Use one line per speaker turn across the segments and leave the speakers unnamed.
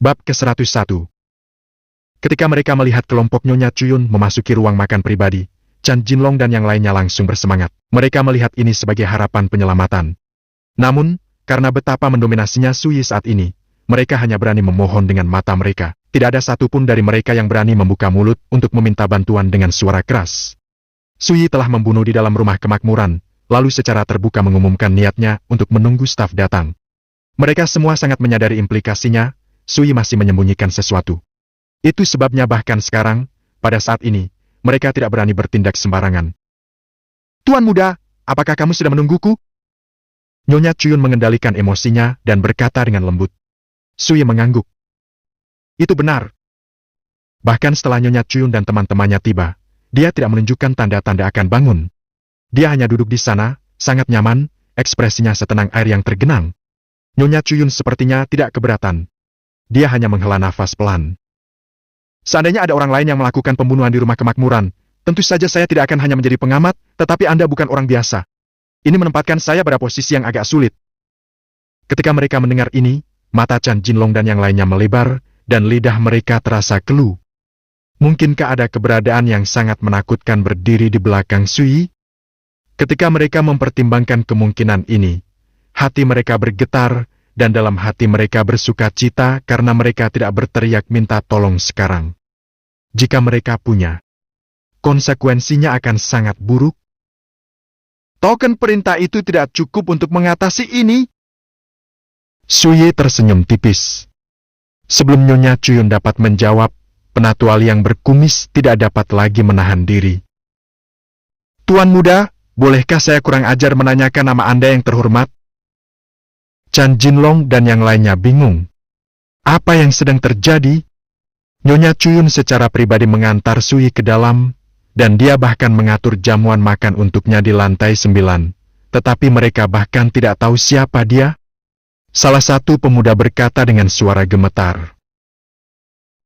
Bab ke-101. Ketika mereka melihat kelompok Nyonya Chuyun memasuki ruang makan pribadi, Chan Jinlong dan yang lainnya langsung bersemangat. Mereka melihat ini sebagai harapan penyelamatan. Namun, karena betapa mendominasinya Sui saat ini, mereka hanya berani memohon dengan mata mereka. Tidak ada satupun dari mereka yang berani membuka mulut untuk meminta bantuan dengan suara keras. Sui telah membunuh di dalam rumah kemakmuran, lalu secara terbuka mengumumkan niatnya untuk menunggu staf datang. Mereka semua sangat menyadari implikasinya. Sui masih menyembunyikan sesuatu. Itu sebabnya bahkan sekarang, pada saat ini, mereka tidak berani bertindak sembarangan. "Tuan muda, apakah kamu sudah menungguku?" Nyonya Chuyun mengendalikan emosinya dan berkata dengan lembut. Sui mengangguk. Itu benar. Bahkan setelah Nyonya Chuyun dan teman-temannya tiba, dia tidak menunjukkan tanda-tanda akan bangun. Dia hanya duduk di sana, sangat nyaman, ekspresinya setenang air yang tergenang. Nyonya Chuyun sepertinya tidak keberatan. Dia hanya menghela nafas pelan. "Seandainya ada orang lain yang melakukan pembunuhan di rumah kemakmuran, tentu saja saya tidak akan hanya menjadi pengamat, tetapi Anda bukan orang biasa. Ini menempatkan saya pada posisi yang agak sulit." Ketika mereka mendengar ini, mata Chan Jinlong dan yang lainnya melebar, dan lidah mereka terasa keluh. Mungkinkah ada keberadaan yang sangat menakutkan berdiri di belakang Sui? Ketika mereka mempertimbangkan kemungkinan ini, hati mereka bergetar, dan dalam hati mereka bersuka cita karena mereka tidak berteriak minta tolong sekarang. Jika mereka punya, konsekuensinya akan sangat buruk. "Token perintah itu tidak cukup untuk mengatasi ini." Sui tersenyum tipis. Sebelum Nyonya Chuyun dapat menjawab, Penatuali yang berkumis tidak dapat lagi menahan diri. "Tuan muda, bolehkah saya kurang ajar menanyakan nama Anda yang terhormat?" Chan Jinlong dan yang lainnya bingung. Apa yang sedang terjadi? Nyonya Chuyun secara pribadi mengantar Sui ke dalam, dan dia bahkan mengatur jamuan makan untuknya di lantai 9. Tetapi mereka bahkan tidak tahu siapa dia. Salah satu pemuda berkata dengan suara gemetar.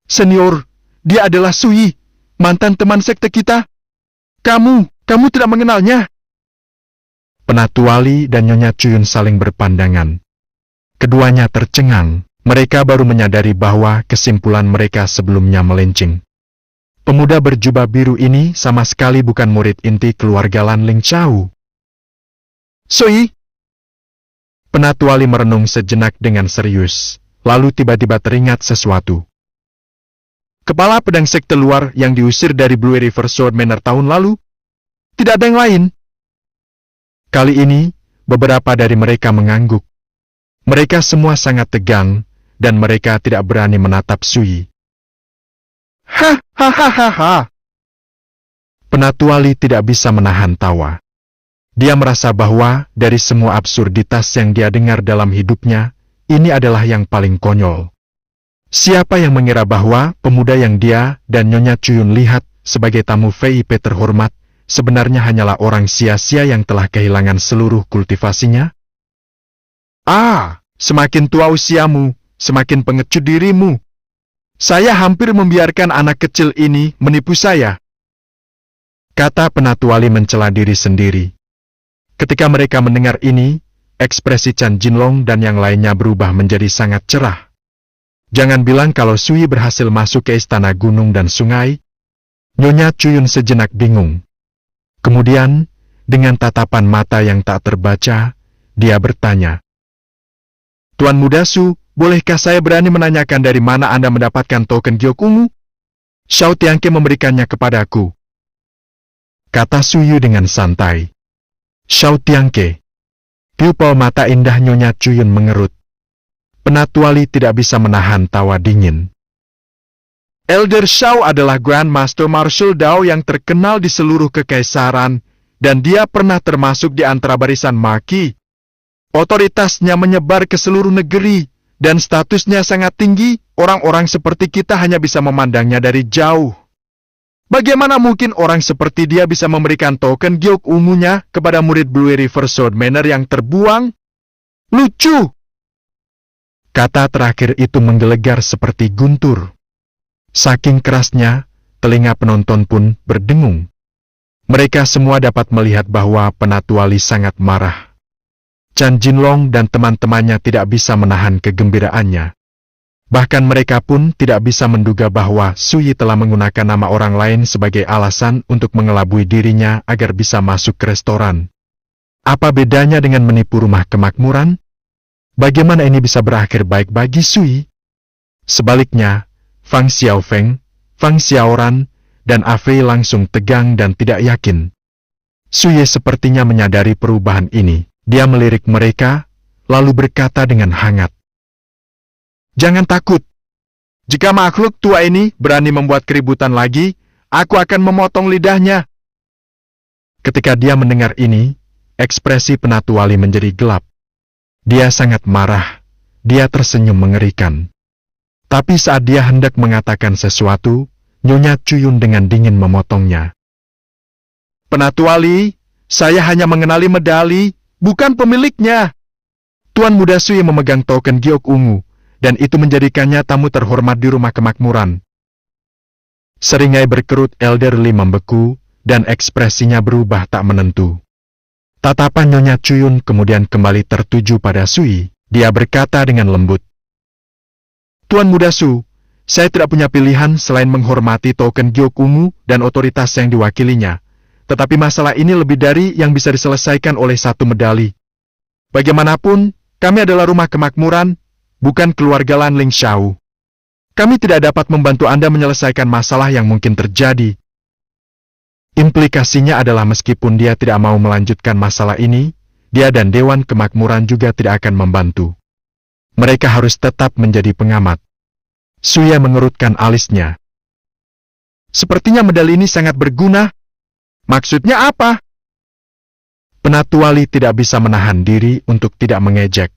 "Senior, dia adalah Sui, mantan teman sekte kita. Kamu tidak mengenalnya?" Penatuali dan Nyonya Chuyun saling berpandangan. Keduanya tercengang. Mereka baru menyadari bahwa kesimpulan mereka sebelumnya melenceng. Pemuda berjubah biru ini sama sekali bukan murid inti keluarga Lan Ling Chao. "Sui?" Penatuali merenung sejenak dengan serius, lalu tiba-tiba teringat sesuatu. "Kepala pedang sekte luar yang diusir dari Blue River Sword Manor tahun lalu? Tidak ada yang lain?" Kali ini, beberapa dari mereka mengangguk. Mereka semua sangat tegang, dan mereka tidak berani menatap Sui. "Hahaha." Penatuali tidak bisa menahan tawa. Dia merasa bahwa dari semua absurditas yang dia dengar dalam hidupnya, ini adalah yang paling konyol. Siapa yang mengira bahwa pemuda yang dia dan Nyonya Chuyun lihat sebagai tamu VIP terhormat, sebenarnya hanyalah orang sia-sia yang telah kehilangan seluruh kultivasinya? Semakin tua usiamu, semakin pengecut dirimu. Saya hampir membiarkan anak kecil ini menipu saya," kata Penatuali mencela diri sendiri. Ketika mereka mendengar ini, ekspresi Chan Jinlong dan yang lainnya berubah menjadi sangat cerah. Jangan bilang kalau Sui berhasil masuk ke istana gunung dan sungai. Nyonya Chuyun sejenak bingung. Kemudian, dengan tatapan mata yang tak terbaca, dia bertanya, "Tuan muda Su, bolehkah saya berani menanyakan dari mana Anda mendapatkan token giok ungu?" "Xiao Tiangke memberikannya kepadaku," kata Suyu dengan santai. "Xiao Tiangke." Pupil mata indah Nyonya Chuyun mengerut. Penatuali tidak bisa menahan tawa dingin. "Elder Xiao adalah Grand Master Martial Dao yang terkenal di seluruh kekaisaran, dan dia pernah termasuk di antara barisan Maki. Otoritasnya menyebar ke seluruh negeri, dan statusnya sangat tinggi. Orang-orang seperti kita hanya bisa memandangnya dari jauh. Bagaimana mungkin orang seperti dia bisa memberikan token giok ungunya kepada murid Blue River Sword Manor yang terbuang? Lucu!" Kata terakhir itu menggelegar seperti guntur. Saking kerasnya, telinga penonton pun berdengung. Mereka semua dapat melihat bahwa Penatuali sangat marah. Chan Jinlong dan teman-temannya tidak bisa menahan kegembiraannya. Bahkan mereka pun tidak bisa menduga bahwa Suyi telah menggunakan nama orang lain sebagai alasan untuk mengelabui dirinya agar bisa masuk ke restoran. Apa bedanya dengan menipu rumah kemakmuran? Bagaimana ini bisa berakhir baik bagi Suyi? Sebaliknya, Fang Xiaofeng, Fang Xiaoran, dan Afei langsung tegang dan tidak yakin. Suyi sepertinya menyadari perubahan ini. Dia melirik mereka, lalu berkata dengan hangat, "Jangan takut. Jika makhluk tua ini berani membuat keributan lagi, aku akan memotong lidahnya." Ketika dia mendengar ini, ekspresi Penatu Wali menjadi gelap. Dia sangat marah. Dia tersenyum mengerikan. Tapi saat dia hendak mengatakan sesuatu, Nyonya Cuyun dengan dingin memotongnya. "Penatu Wali, saya hanya mengenali medali, bukan pemiliknya." Tuan Muda Suyi memegang token giok ungu, dan itu menjadikannya tamu terhormat di rumah kemakmuran. Seringai berkerut elderly membeku, dan ekspresinya berubah tak menentu. Tatapan Nyonya Cuyun kemudian kembali tertuju pada Suyi. Dia berkata dengan lembut, "Tuan Muda Su, saya tidak punya pilihan selain menghormati token giok ungu dan otoritas yang diwakilinya. Tetapi masalah ini lebih dari yang bisa diselesaikan oleh satu medali. Bagaimanapun, kami adalah rumah kemakmuran, bukan keluarga Lan Ling Xiao. Kami tidak dapat membantu Anda menyelesaikan masalah yang mungkin terjadi." Implikasinya adalah meskipun dia tidak mau melanjutkan masalah ini, dia dan Dewan Kemakmuran juga tidak akan membantu. Mereka harus tetap menjadi pengamat. Suya mengerutkan alisnya. "Sepertinya medali ini sangat berguna. Maksudnya apa?" Penatu Wali tidak bisa menahan diri untuk tidak mengejek.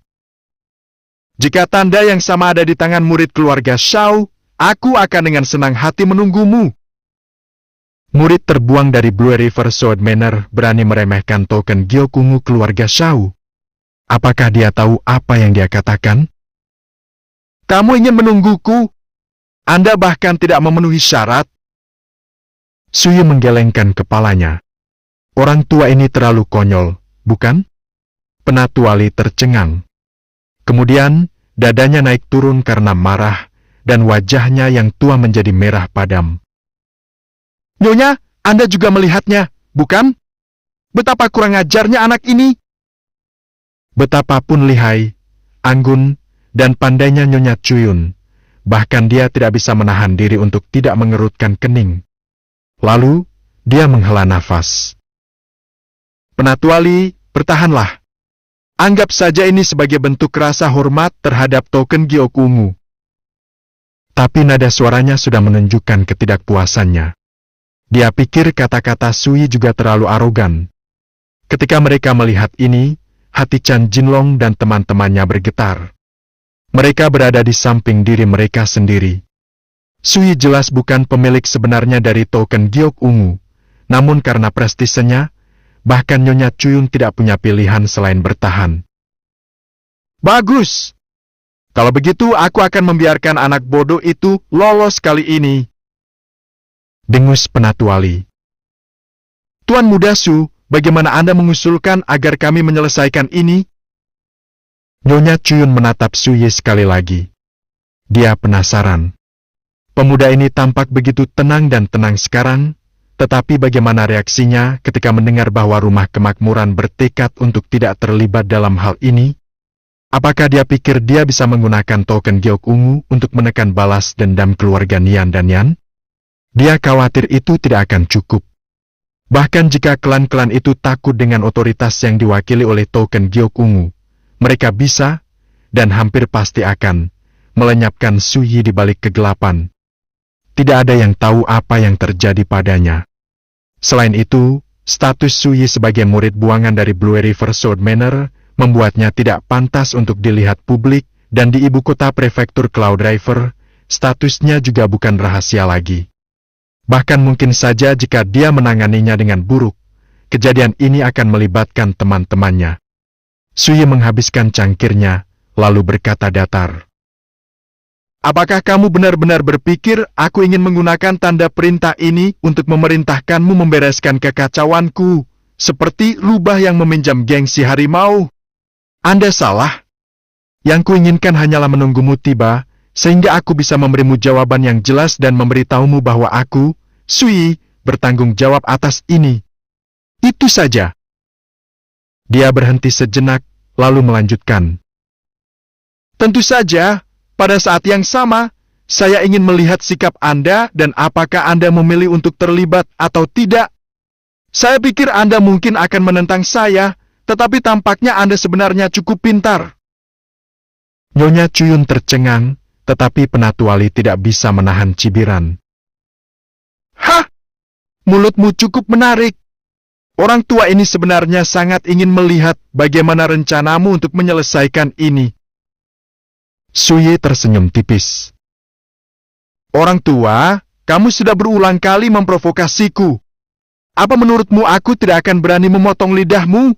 "Jika tanda yang sama ada di tangan murid keluarga Shao, aku akan dengan senang hati menunggumu." Murid terbuang dari Blue River Sword Manor berani meremehkan token giok ungu keluarga Shao. Apakah dia tahu apa yang dia katakan? "Kamu ingin menungguku? Anda bahkan tidak memenuhi syarat." Suyi menggelengkan kepalanya. Orang tua ini terlalu konyol, bukan? Penatu Wali tercengang. Kemudian, dadanya naik turun karena marah, dan wajahnya yang tua menjadi merah padam. "Nyonya, Anda juga melihatnya, bukan? Betapa kurang ajarnya anak ini." Betapapun lihai, anggun, dan pandainya Nyonya Cuyun, bahkan dia tidak bisa menahan diri untuk tidak mengerutkan kening. Lalu, dia menghela nafas. "Penatu Wali, bertahanlah. Anggap saja ini sebagai bentuk rasa hormat terhadap token giok ungu." Tapi nada suaranya sudah menunjukkan ketidakpuasannya. Dia pikir kata-kata Suyi juga terlalu arogan. Ketika mereka melihat ini, hati Chan Jinlong dan teman-temannya bergetar. Mereka berada di samping diri mereka sendiri. Suyi jelas bukan pemilik sebenarnya dari token giok ungu, namun karena prestisenya, bahkan Nyonya Cuyun tidak punya pilihan selain bertahan. "Bagus! Kalau begitu aku akan membiarkan anak bodoh itu lolos kali ini," dengus Penatu Wali. "Tuan Muda Su, bagaimana Anda mengusulkan agar kami menyelesaikan ini?" Nyonya Cuyun menatap Suyi sekali lagi. Dia penasaran. Pemuda ini tampak begitu tenang dan tenang sekarang, tetapi bagaimana reaksinya ketika mendengar bahwa rumah kemakmuran bertekad untuk tidak terlibat dalam hal ini? Apakah dia pikir dia bisa menggunakan token giok ungu untuk menekan balas dendam keluarga Nian dan Yan? Dia khawatir itu tidak akan cukup. Bahkan jika klan-klan itu takut dengan otoritas yang diwakili oleh token giok ungu, mereka bisa, dan hampir pasti akan, melenyapkan Suyi di balik kegelapan. Tidak ada yang tahu apa yang terjadi padanya. Selain itu, status Suyi sebagai murid buangan dari Blue River Sword Manor membuatnya tidak pantas untuk dilihat publik, dan di ibu kota prefektur Cloud River, statusnya juga bukan rahasia lagi. Bahkan mungkin saja jika dia menanganinya dengan buruk, kejadian ini akan melibatkan teman-temannya. Suyi menghabiskan cangkirnya, lalu berkata datar. "Apakah kamu benar-benar berpikir aku ingin menggunakan tanda perintah ini untuk memerintahkanmu membereskan kekacauanku, seperti rubah yang meminjam gengsi harimau? Anda salah. Yang kuinginkan hanyalah menunggumu tiba, sehingga aku bisa memberimu jawaban yang jelas dan memberitahumu bahwa aku, Sui, bertanggung jawab atas ini. Itu saja. Dia berhenti sejenak, lalu melanjutkan. Tentu saja, pada saat yang sama, saya ingin melihat sikap Anda dan apakah Anda memilih untuk terlibat atau tidak. Saya pikir Anda mungkin akan menentang saya, tetapi tampaknya Anda sebenarnya cukup pintar. Nyonya Cuyun tercengang, tetapi Penatuali tidak bisa menahan cibiran. Hah? Mulutmu cukup menarik. Orang tua ini sebenarnya sangat ingin melihat bagaimana rencanamu untuk menyelesaikan ini. Sui tersenyum tipis. Orang tua, kamu sudah berulang kali memprovokasiku. Apa menurutmu aku tidak akan berani memotong lidahmu?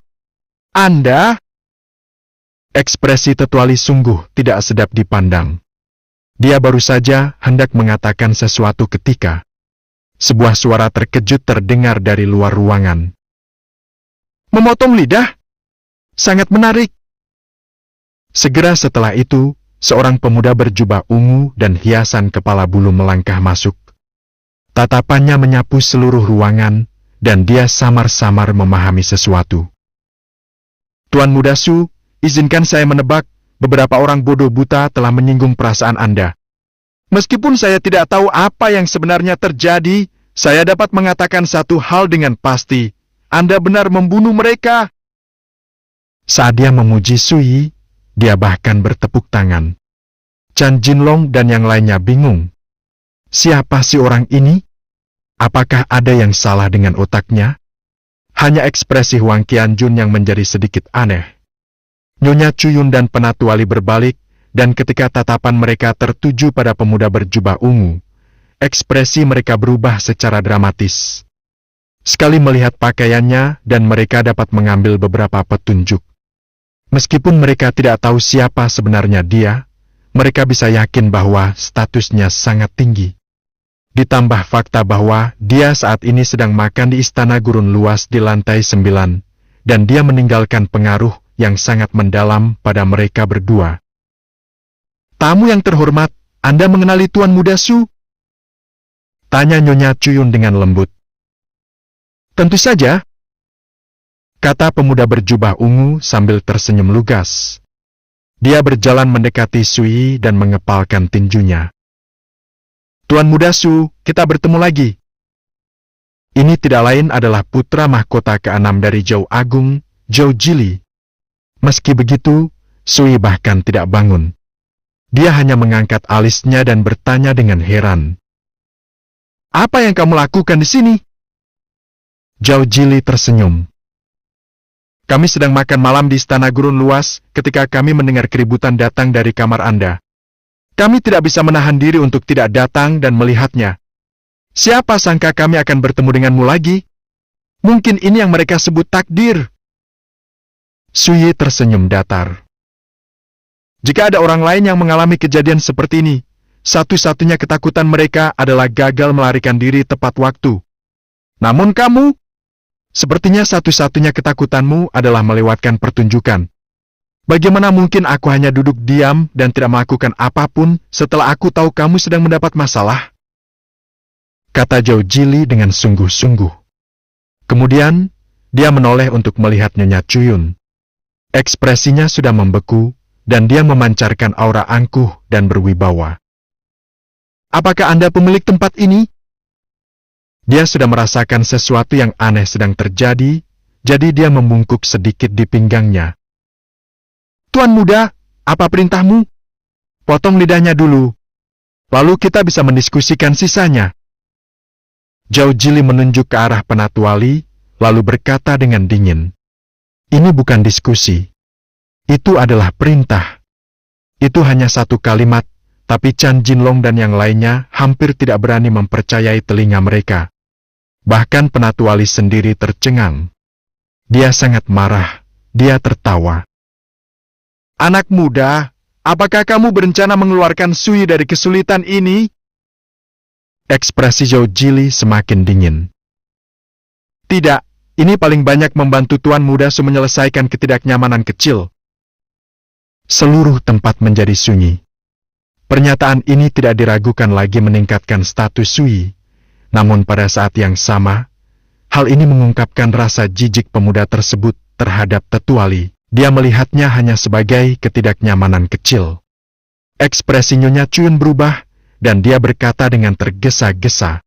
Anda? Ekspresi Tetuali sungguh tidak sedap dipandang. Dia baru saja hendak mengatakan sesuatu ketika sebuah suara terkejut terdengar dari luar ruangan. Memotong lidah? Sangat menarik. Segera setelah itu, seorang pemuda berjubah ungu dan hiasan kepala bulu melangkah masuk. Tatapannya menyapu seluruh ruangan, dan dia samar-samar memahami sesuatu. Tuan Muda Su, izinkan saya menebak, beberapa orang bodoh buta telah menyinggung perasaan Anda. Meskipun saya tidak tahu apa yang sebenarnya terjadi, saya dapat mengatakan satu hal dengan pasti. Anda benar membunuh mereka. Saat dia memuji Sui, dia bahkan bertepuk tangan. Chan Jinlong dan yang lainnya bingung. Siapa si orang ini? Apakah ada yang salah dengan otaknya? Hanya ekspresi Huang Qianjun yang menjadi sedikit aneh. Nyonya Cuyun dan Penatuali berbalik, dan ketika tatapan mereka tertuju pada pemuda berjubah ungu, ekspresi mereka berubah secara dramatis. Sekali melihat pakaiannya dan mereka dapat mengambil beberapa petunjuk. Meskipun mereka tidak tahu siapa sebenarnya dia, mereka bisa yakin bahwa statusnya sangat tinggi. Ditambah fakta bahwa dia saat ini sedang makan di istana gurun luas di lantai 9, dan dia meninggalkan pengaruh yang sangat mendalam pada mereka berdua. Tamu yang terhormat, Anda mengenali Tuan Muda Su? Tanya Nyonya Cuyun dengan lembut. Tentu saja, kata pemuda berjubah ungu sambil tersenyum lugas. Dia berjalan mendekati Sui dan mengepalkan tinjunya. Tuan Muda Su, kita bertemu lagi. Ini tidak lain adalah putra mahkota ke-6 dari Zhou Agung, Zhou Jili. Meski begitu, Sui bahkan tidak bangun. Dia hanya mengangkat alisnya dan bertanya dengan heran. Apa yang kamu lakukan di sini? Zhou Jili tersenyum. Kami sedang makan malam di istana gurun luas ketika kami mendengar keributan datang dari kamar Anda. Kami tidak bisa menahan diri untuk tidak datang dan melihatnya. Siapa sangka kami akan bertemu denganmu lagi? Mungkin ini yang mereka sebut takdir. Sui tersenyum datar. Jika ada orang lain yang mengalami kejadian seperti ini, satu-satunya ketakutan mereka adalah gagal melarikan diri tepat waktu. Namun kamu, sepertinya satu-satunya ketakutanmu adalah melewatkan pertunjukan. Bagaimana mungkin aku hanya duduk diam dan tidak melakukan apapun setelah aku tahu kamu sedang mendapat masalah? Kata Zhou Jili dengan sungguh-sungguh. Kemudian, dia menoleh untuk melihat Nyonya Cuyun. Ekspresinya sudah membeku, dan dia memancarkan aura angkuh dan berwibawa. Apakah Anda pemilik tempat ini? Dia sudah merasakan sesuatu yang aneh sedang terjadi, jadi dia membungkuk sedikit di pinggangnya. Tuan Muda, apa perintahmu? Potong lidahnya dulu. Lalu kita bisa mendiskusikan sisanya. Zhou Jili menunjuk ke arah Penatuali, lalu berkata dengan dingin. Ini bukan diskusi. Itu adalah perintah. Itu hanya satu kalimat, tapi Chan Jinlong dan yang lainnya hampir tidak berani mempercayai telinga mereka. Bahkan Penatuali sendiri tercengang. Dia sangat marah, dia tertawa. Anak muda, apakah kamu berencana mengeluarkan Sui dari kesulitan ini? Ekspresi Zhou Jili semakin dingin. Tidak, ini paling banyak membantu Tuan Muda Su menyelesaikan ketidaknyamanan kecil. Seluruh tempat menjadi sunyi. Pernyataan ini tidak diragukan lagi meningkatkan status Sui, namun pada saat yang sama, hal ini mengungkapkan rasa jijik pemuda tersebut terhadap Tetua Li. Dia melihatnya hanya sebagai ketidaknyamanan kecil. Ekspresi Nyonya Chun berubah, dan dia berkata dengan tergesa-gesa,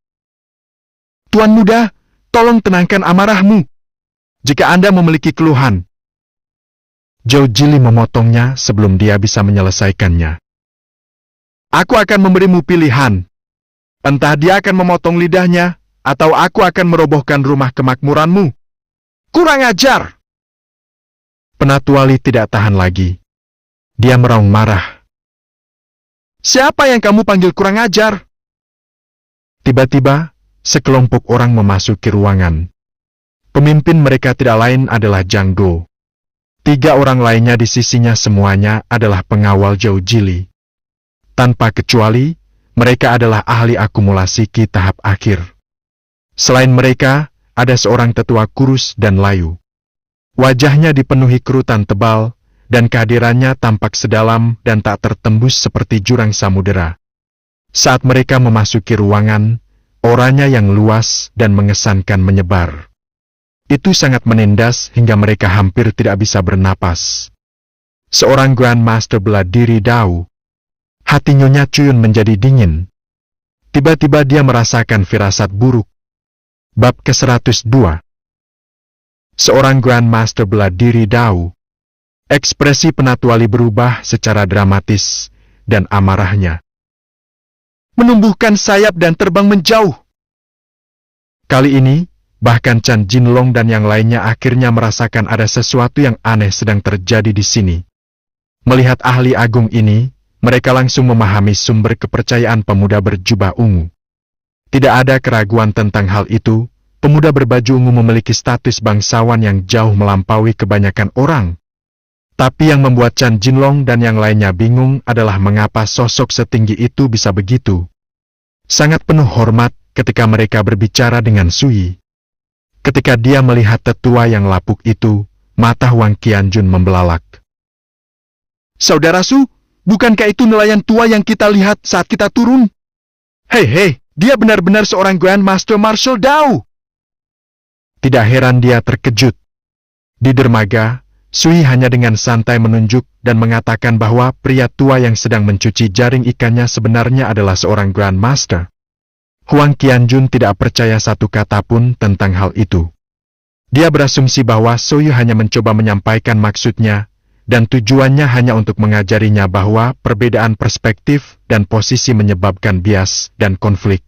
"Tuan muda, tolong tenangkan amarahmu. Jika Anda memiliki keluhan." Zhao Jili memotongnya sebelum dia bisa menyelesaikannya. "Aku akan memberimu pilihan. Entah dia akan memotong lidahnya, atau aku akan merobohkan rumah kemakmuranmu." "Kurang ajar!" Penatua Li tidak tahan lagi. Dia meraung marah. "Siapa yang kamu panggil kurang ajar?" Tiba-tiba, sekelompok orang memasuki ruangan. Pemimpin mereka tidak lain adalah Zhang Do. 3 orang lainnya di sisinya semuanya adalah pengawal Zhao Jili. Tanpa kecuali, mereka adalah ahli akumulasi Qi tahap akhir. Selain mereka, ada seorang tetua kurus dan layu. Wajahnya dipenuhi kerutan tebal, dan kehadirannya tampak sedalam dan tak tertembus seperti jurang samudera. Saat mereka memasuki ruangan, auranya yang luas dan mengesankan menyebar. Itu sangat menindas hingga mereka hampir tidak bisa bernapas. Seorang Grand Master bela diri Dao. Hati Nyonya Chun menjadi dingin. Tiba-tiba dia merasakan firasat buruk. Bab ke-102. Seorang Grand Master bela diri Dao. Ekspresi Penatua Li berubah secara dramatis, dan amarahnya menumbuhkan sayap dan terbang menjauh. Kali ini, bahkan Chan Jinlong dan yang lainnya akhirnya merasakan ada sesuatu yang aneh sedang terjadi di sini. Melihat ahli agung ini, mereka langsung memahami sumber kepercayaan pemuda berjubah ungu. Tidak ada keraguan tentang hal itu. Pemuda berbaju ungu memiliki status bangsawan yang jauh melampaui kebanyakan orang. Tapi yang membuat Chan Jinlong dan yang lainnya bingung adalah mengapa sosok setinggi itu bisa begitu. Sangat penuh hormat ketika mereka berbicara dengan Sui. Ketika dia melihat tetua yang lapuk itu, mata Huang Qianjun membelalak. "Saudara Su, bukankah itu nelayan tua yang kita lihat saat kita turun?" Hei, dia benar-benar seorang Grand Master Martial Dao." Tidak heran dia terkejut. Di dermaga, Sui hanya dengan santai menunjuk dan mengatakan bahwa pria tua yang sedang mencuci jaring ikannya sebenarnya adalah seorang Grand Master. Huang Qianjun tidak percaya satu kata pun tentang hal itu. Dia berasumsi bahwa Sui hanya mencoba menyampaikan maksudnya, dan tujuannya hanya untuk mengajarinya bahwa perbedaan perspektif dan posisi menyebabkan bias dan konflik.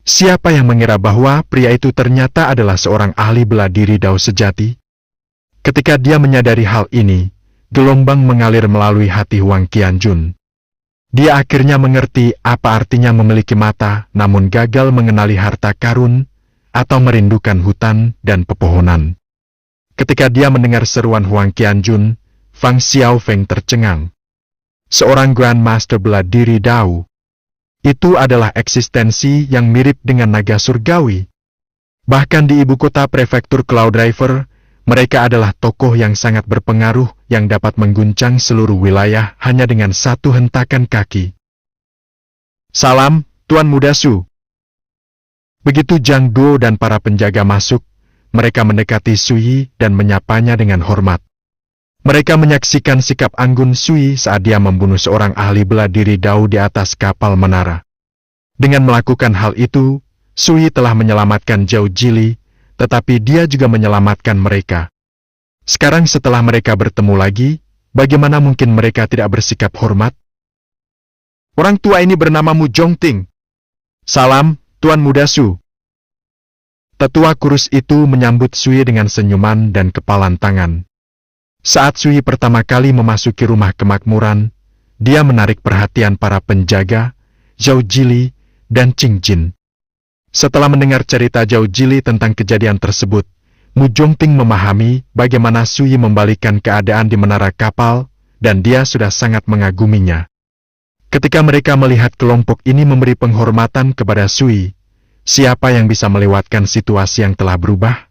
Siapa yang mengira bahwa pria itu ternyata adalah seorang ahli bela diri Dao sejati? Ketika dia menyadari hal ini, gelombang mengalir melalui hati Huang Qianjun. Dia akhirnya mengerti apa artinya memiliki mata namun gagal mengenali harta karun, atau merindukan hutan dan pepohonan. Ketika dia mendengar seruan Huang Qianjun, Fang Xiaofeng tercengang. Seorang Grand Master bela diri Dao. Itu adalah eksistensi yang mirip dengan naga surgawi. Bahkan di ibu kota prefektur Cloud River, mereka adalah tokoh yang sangat berpengaruh yang dapat mengguncang seluruh wilayah hanya dengan satu hentakan kaki. "Salam, Tuan Muda Su." Begitu Zhang Duo dan para penjaga masuk, mereka mendekati Sui dan menyapanya dengan hormat. Mereka menyaksikan sikap anggun Sui saat dia membunuh seorang ahli bela diri Dao di atas kapal menara. Dengan melakukan hal itu, Sui telah menyelamatkan Zhao Jili, tetapi dia juga menyelamatkan mereka. Sekarang setelah mereka bertemu lagi, bagaimana mungkin mereka tidak bersikap hormat? "Orang tua ini bernama Mu Zhongting." "Salam, Tuan Muda Su." Tetua kurus itu menyambut Sui dengan senyuman dan kepalan tangan. Saat Sui pertama kali memasuki rumah kemakmuran, dia menarik perhatian para penjaga, Zhao Jili, dan Qing Jin. Setelah mendengar cerita Zhao Jili tentang kejadian tersebut, Mu Zhongting memahami bagaimana Sui membalikan keadaan di menara kapal, dan dia sudah sangat mengaguminya. Ketika mereka melihat kelompok ini memberi penghormatan kepada Sui, siapa yang bisa melewatkan situasi yang telah berubah?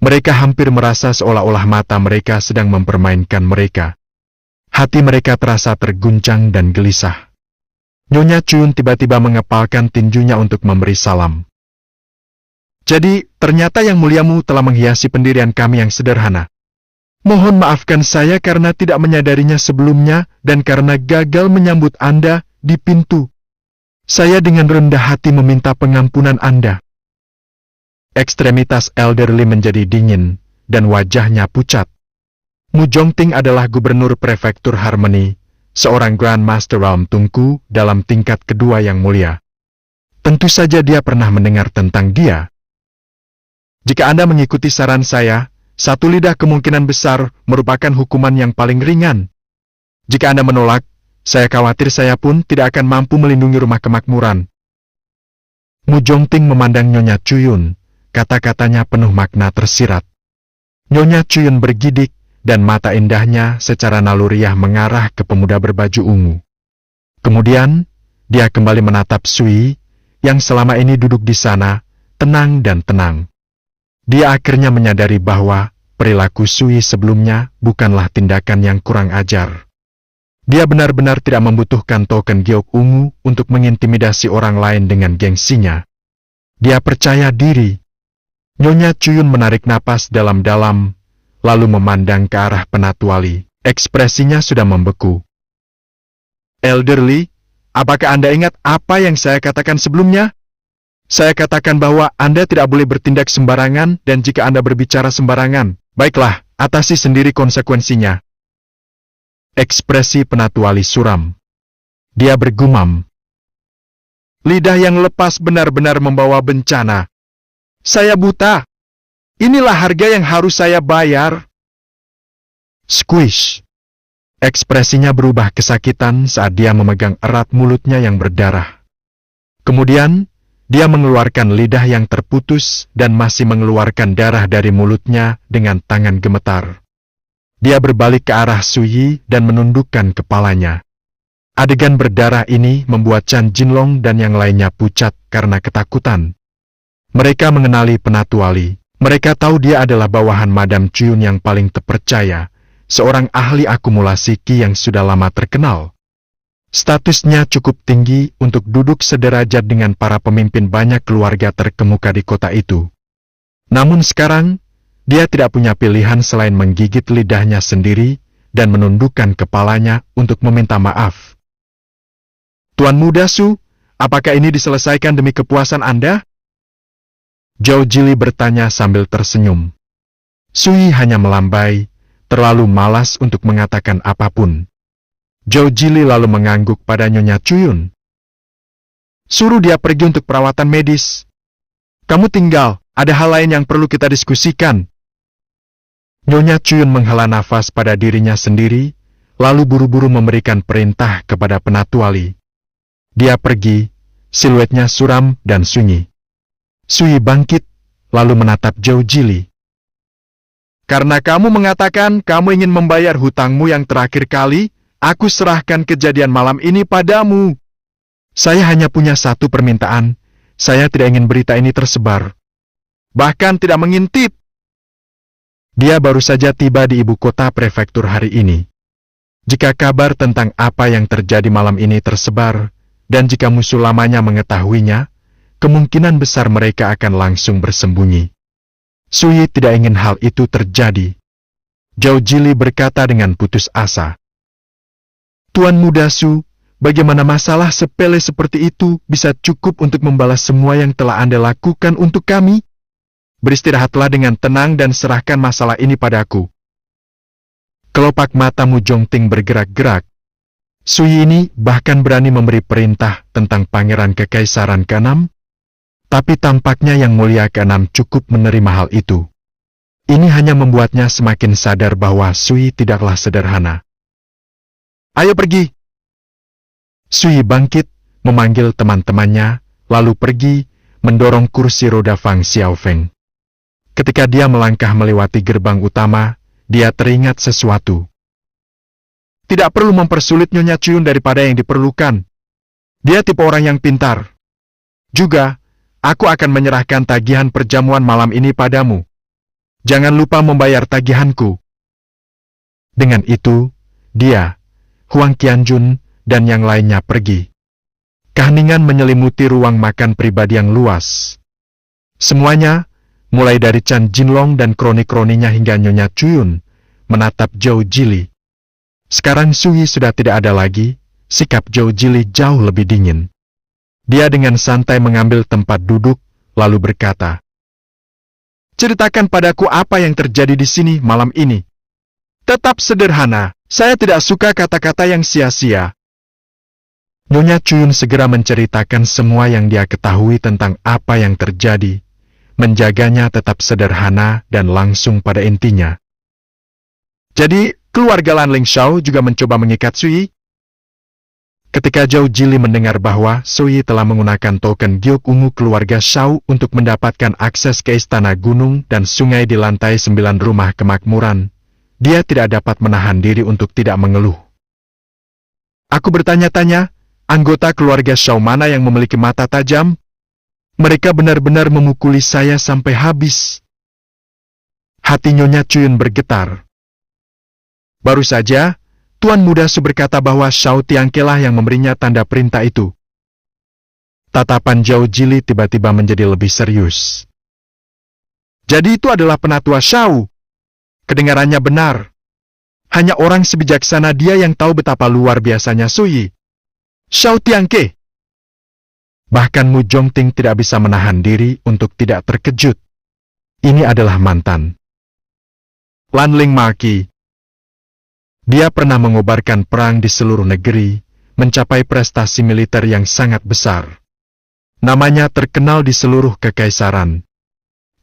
Mereka hampir merasa seolah-olah mata mereka sedang mempermainkan mereka. Hati mereka terasa terguncang dan gelisah. Nyonya Chuyun tiba-tiba mengepalkan tinjunya untuk memberi salam. Jadi, ternyata Yang Muliamu telah menghiasi pendirian kami yang sederhana. Mohon maafkan saya karena tidak menyadarinya sebelumnya dan karena gagal menyambut Anda di pintu. Saya dengan rendah hati meminta pengampunan Anda. Ekstremitas elderly menjadi dingin dan wajahnya pucat. Mu Jongting adalah gubernur prefektur Harmony, seorang Grand Master Realm Tungku dalam tingkat kedua yang mulia. Tentu saja dia pernah mendengar tentang dia. Jika Anda mengikuti saran saya, 1 lidah kemungkinan besar merupakan hukuman yang paling ringan. Jika Anda menolak, saya khawatir saya pun tidak akan mampu melindungi rumah kemakmuran. Mu Jongting memandang Nyonya Chuyun, kata-katanya penuh makna tersirat. Nyonya Chuyun bergidik, dan mata indahnya secara naluriah mengarah ke pemuda berbaju ungu. Kemudian, dia kembali menatap Sui, yang selama ini duduk di sana, tenang dan tenang. Dia akhirnya menyadari bahwa perilaku Sui sebelumnya bukanlah tindakan yang kurang ajar. Dia benar-benar tidak membutuhkan token giok ungu untuk mengintimidasi orang lain dengan gengsinya. Dia percaya diri. Nyonya Chuyun menarik napas dalam-dalam, lalu memandang ke arah Penatuali. Ekspresinya sudah membeku. Elderly, apakah Anda ingat apa yang saya katakan sebelumnya? Saya katakan bahwa Anda tidak boleh bertindak sembarangan dan jika Anda berbicara sembarangan, baiklah, atasi sendiri konsekuensinya. Ekspresi Penatuali suram. Dia bergumam. Lidah yang lepas benar-benar membawa bencana. Saya buta. Inilah harga yang harus saya bayar. Squish. Ekspresinya berubah kesakitan saat dia memegang erat mulutnya yang berdarah. Kemudian, dia mengeluarkan lidah yang terputus dan masih mengeluarkan darah dari mulutnya dengan tangan gemetar. Dia berbalik ke arah Suyi dan menundukkan kepalanya. Adegan berdarah ini membuat Chan Jinlong dan yang lainnya pucat karena ketakutan. Mereka mengenali Penatuali. Mereka tahu dia adalah bawahan Madam Chuyun yang paling terpercaya, seorang ahli akumulasi Qi yang sudah lama terkenal. Statusnya cukup tinggi untuk duduk sederajat dengan para pemimpin banyak keluarga terkemuka di kota itu. Namun sekarang, dia tidak punya pilihan selain menggigit lidahnya sendiri dan menundukkan kepalanya untuk meminta maaf. Tuan Muda Su, apakah ini diselesaikan demi kepuasan Anda? Zhao Jili bertanya sambil tersenyum. Sui hanya melambai, terlalu malas untuk mengatakan apapun. Zhao Jili lalu mengangguk pada Nyonya Chuyun. Suruh dia pergi untuk perawatan medis. Kamu tinggal, ada hal lain yang perlu kita diskusikan. Nyonya Chuyun menghela nafas pada dirinya sendiri, lalu buru-buru memberikan perintah kepada Penatuali. Dia pergi, siluetnya suram dan sunyi. Sui bangkit, lalu menatap Zhao Jili. Karena kamu mengatakan kamu ingin membayar hutangmu yang terakhir kali, aku serahkan kejadian malam ini padamu. Saya hanya punya satu permintaan, saya tidak ingin berita ini tersebar. Bahkan tidak mengintip. Dia baru saja tiba di ibu kota prefektur hari ini. Jika kabar tentang apa yang terjadi malam ini tersebar, dan jika musuh lamanya mengetahuinya, kemungkinan besar mereka akan langsung bersembunyi. Sui tidak ingin hal itu terjadi. Zhao Jili berkata dengan putus asa. Tuan Muda Su, bagaimana masalah sepele seperti itu bisa cukup untuk membalas semua yang telah Anda lakukan untuk kami? Beristirahatlah dengan tenang dan serahkan masalah ini padaku. Kelopak mata Mu Jongting bergerak-gerak. Sui ini bahkan berani memberi perintah tentang Pangeran Kekaisaran ke-6, tapi tampaknya Yang Mulia ke-6 cukup menerima hal itu. Ini hanya membuatnya semakin sadar bahwa Sui tidaklah sederhana. Ayo pergi. Sui bangkit, memanggil teman-temannya, lalu pergi, mendorong kursi roda Fang Xiaofeng. Ketika dia melangkah melewati gerbang utama, dia teringat sesuatu. Tidak perlu mempersulit Nyonya Chuyun daripada yang diperlukan. Dia tipe orang yang pintar. Juga, aku akan menyerahkan tagihan perjamuan malam ini padamu. Jangan lupa membayar tagihanku. Dengan itu, dia, Huang Qianjun, dan yang lainnya pergi. Keheningan menyelimuti ruang makan pribadi yang luas. Semuanya, mulai dari Chan Jinlong dan kroni-kroninya hingga Nyonya Chuyun, menatap Zhou Jili. Sekarang Sui sudah tidak ada lagi, sikap Zhou Jili jauh lebih dingin. Dia dengan santai mengambil tempat duduk, lalu berkata, "Ceritakan padaku apa yang terjadi di sini malam ini." "Tetap sederhana, saya tidak suka kata-kata yang sia-sia." Nyonya Chuyun segera menceritakan semua yang dia ketahui tentang apa yang terjadi, menjaganya tetap sederhana dan langsung pada intinya. "Jadi, keluarga Lan Lingxiao juga mencoba mengikat Sui?" Ketika Zhou Jili mendengar bahwa Sui telah menggunakan token giok ungu keluarga Shao untuk mendapatkan akses ke istana gunung dan sungai di lantai 9 rumah kemakmuran, dia tidak dapat menahan diri untuk tidak mengeluh. "Aku bertanya-tanya, anggota keluarga Shao mana yang memiliki mata tajam? Mereka benar-benar memukuli saya sampai habis." Hati Nyonya Chuyun bergetar. Baru saja, Tuan Muda Su berkata bahwa Shao Tiangke lah yang memberinya tanda perintah itu. Tatapan Zhou Jili tiba-tiba menjadi lebih serius. "Jadi itu adalah penatua Shao?" Kedengarannya benar. Hanya orang sebijaksana dia yang tahu betapa luar biasanya Sui. Shao Tiangke. Bahkan Mu Jongting tidak bisa menahan diri untuk tidak terkejut. Ini adalah mantan Lan Ling Maki. Dia pernah mengobarkan perang di seluruh negeri, mencapai prestasi militer yang sangat besar. Namanya terkenal di seluruh kekaisaran.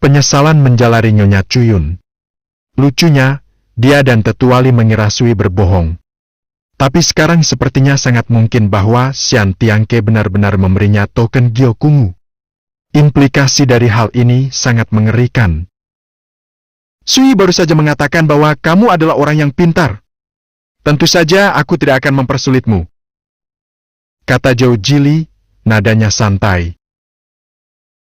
Penyesalan menjalari Nyonya Chuyun. Lucunya, dia dan Tetuali mengira Sui berbohong. Tapi sekarang sepertinya sangat mungkin bahwa Xian Tiangke benar-benar memberinya token Gyokungu. Implikasi dari hal ini sangat mengerikan. "Sui baru saja mengatakan bahwa kamu adalah orang yang pintar. Tentu saja aku tidak akan mempersulitmu," kata Zhou Jili, nadanya santai.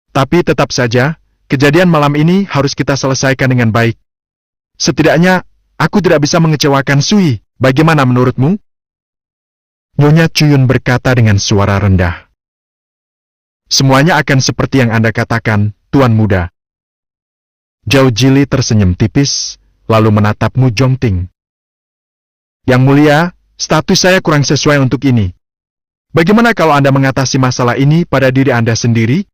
"Tapi tetap saja, kejadian malam ini harus kita selesaikan dengan baik. Setidaknya, aku tidak bisa mengecewakan Sui. Bagaimana menurutmu?" Nyonya Chuyun berkata dengan suara rendah. "Semuanya akan seperti yang Anda katakan, Tuan Muda." Zhou Jili tersenyum tipis, lalu menatap Mu Jongting. "Yang mulia, status saya kurang sesuai untuk ini. Bagaimana kalau Anda mengatasi masalah ini pada diri Anda sendiri?"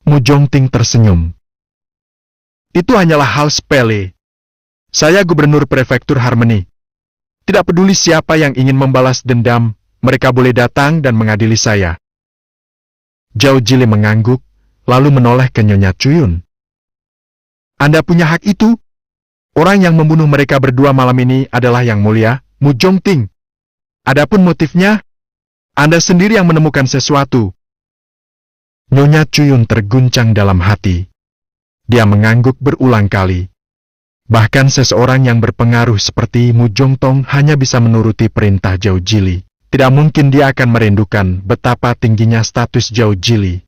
Mu Jongting tersenyum. "Itu hanyalah hal sepele. Saya gubernur prefektur Harmony. Tidak peduli siapa yang ingin membalas dendam, mereka boleh datang dan mengadili saya." Zhou Jili mengangguk, lalu menoleh ke Nyonya Chuyun. "Anda punya hak itu? Orang yang membunuh mereka berdua malam ini adalah Yang Mulia, Mu Jongting. Adapun motifnya, Anda sendiri yang menemukan sesuatu." Nyonya Chuyun terguncang dalam hati. Dia mengangguk berulang kali. Bahkan seseorang yang berpengaruh seperti Mu Jongtong hanya bisa menuruti perintah Zhou Jili. Tidak mungkin dia akan merindukan betapa tingginya status Zhou Jili.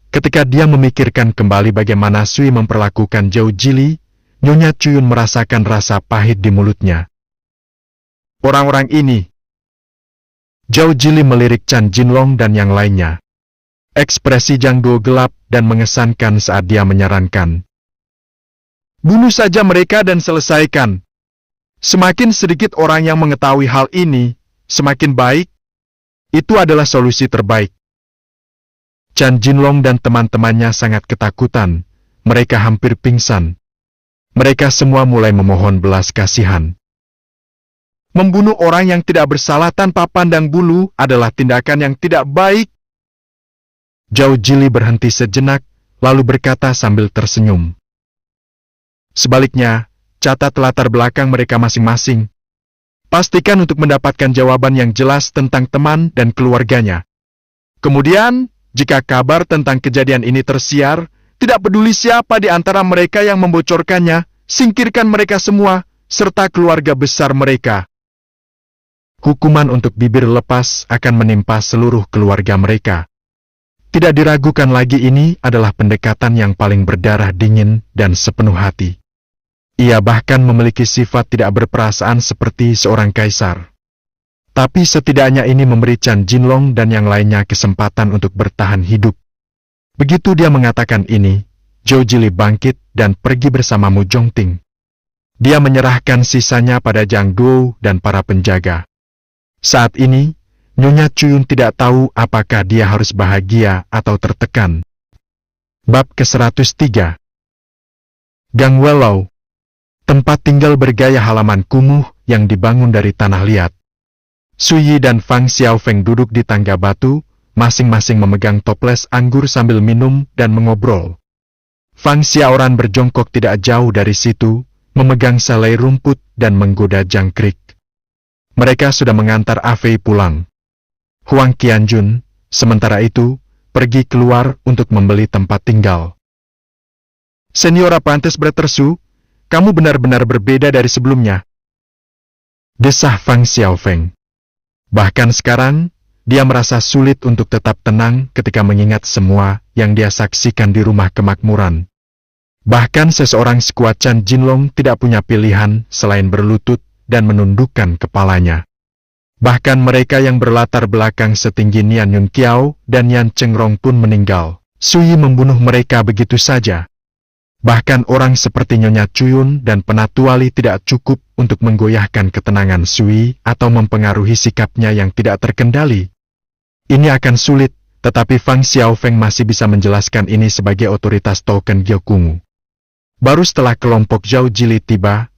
Ketika dia memikirkan kembali bagaimana Sui memperlakukan Zhou Jili, Nyonya Chuyun merasakan rasa pahit di mulutnya. "Orang-orang ini." Zhou Jili melirik Chan Jinlong dan yang lainnya. Ekspresi Zhang Duo gelap dan mengesankan saat dia menyarankan, "Bunuh saja mereka dan selesaikan. Semakin sedikit orang yang mengetahui hal ini, semakin baik. Itu adalah solusi terbaik." Chan Jinlong dan teman-temannya sangat ketakutan. Mereka hampir pingsan. Mereka semua mulai memohon belas kasihan. Membunuh orang yang tidak bersalah tanpa pandang bulu adalah tindakan yang tidak baik. Zhou Jili berhenti sejenak, lalu berkata sambil tersenyum. "Sebaliknya, catat latar belakang mereka masing-masing. Pastikan untuk mendapatkan jawaban yang jelas tentang teman dan keluarganya. Kemudian, jika kabar tentang kejadian ini tersiar, tidak peduli siapa di antara mereka yang membocorkannya, singkirkan mereka semua, serta keluarga besar mereka. Hukuman untuk bibir lepas akan menimpa seluruh keluarga mereka." Tidak diragukan lagi, ini adalah pendekatan yang paling berdarah dingin dan sepenuh hati. Ia bahkan memiliki sifat tidak berperasaan seperti seorang kaisar. Tapi setidaknya ini memberi Chan Jinlong dan yang lainnya kesempatan untuk bertahan hidup. Begitu dia mengatakan ini, Zhou Jili bangkit dan pergi bersama Mu Zhongting. Dia menyerahkan sisanya pada Zhang Duo dan para penjaga. Saat ini, Nyonya Cuyun tidak tahu apakah dia harus bahagia atau tertekan. Bab ke-103. Gang Welau. Tempat tinggal bergaya halaman kumuh yang dibangun dari tanah liat. Suyi dan Fang Xiaofeng duduk di tangga batu, masing-masing memegang toples anggur sambil minum dan mengobrol. Fang Xiaoran berjongkok tidak jauh dari situ, memegang selai rumput dan menggoda jangkrik. Mereka sudah mengantar Afei pulang. Huang Qianjun, sementara itu, pergi keluar untuk membeli tempat tinggal. Seniora pantes bertersu, kamu benar-benar berbeda dari sebelumnya. Desah Fang Xiaofeng. Bahkan sekarang, dia merasa sulit untuk tetap tenang ketika mengingat semua yang dia saksikan di rumah kemakmuran. Bahkan seseorang sekuat Chan Jinlong tidak punya pilihan selain berlutut dan menundukkan kepalanya. Bahkan mereka yang berlatar belakang setinggi Nian Yun Kiao dan Yan Chengrong pun meninggal. Suyi membunuh mereka begitu saja. Bahkan orang seperti Nyonya Cuyun dan Penatuali tidak cukup untuk menggoyahkan ketenangan Suyi atau mempengaruhi sikapnya yang tidak terkendali. Ini akan sulit, tetapi Fang Xiaofeng masih bisa menjelaskan ini sebagai otoritas token Gyokungu. Baru setelah kelompok Zhou Jili tiba,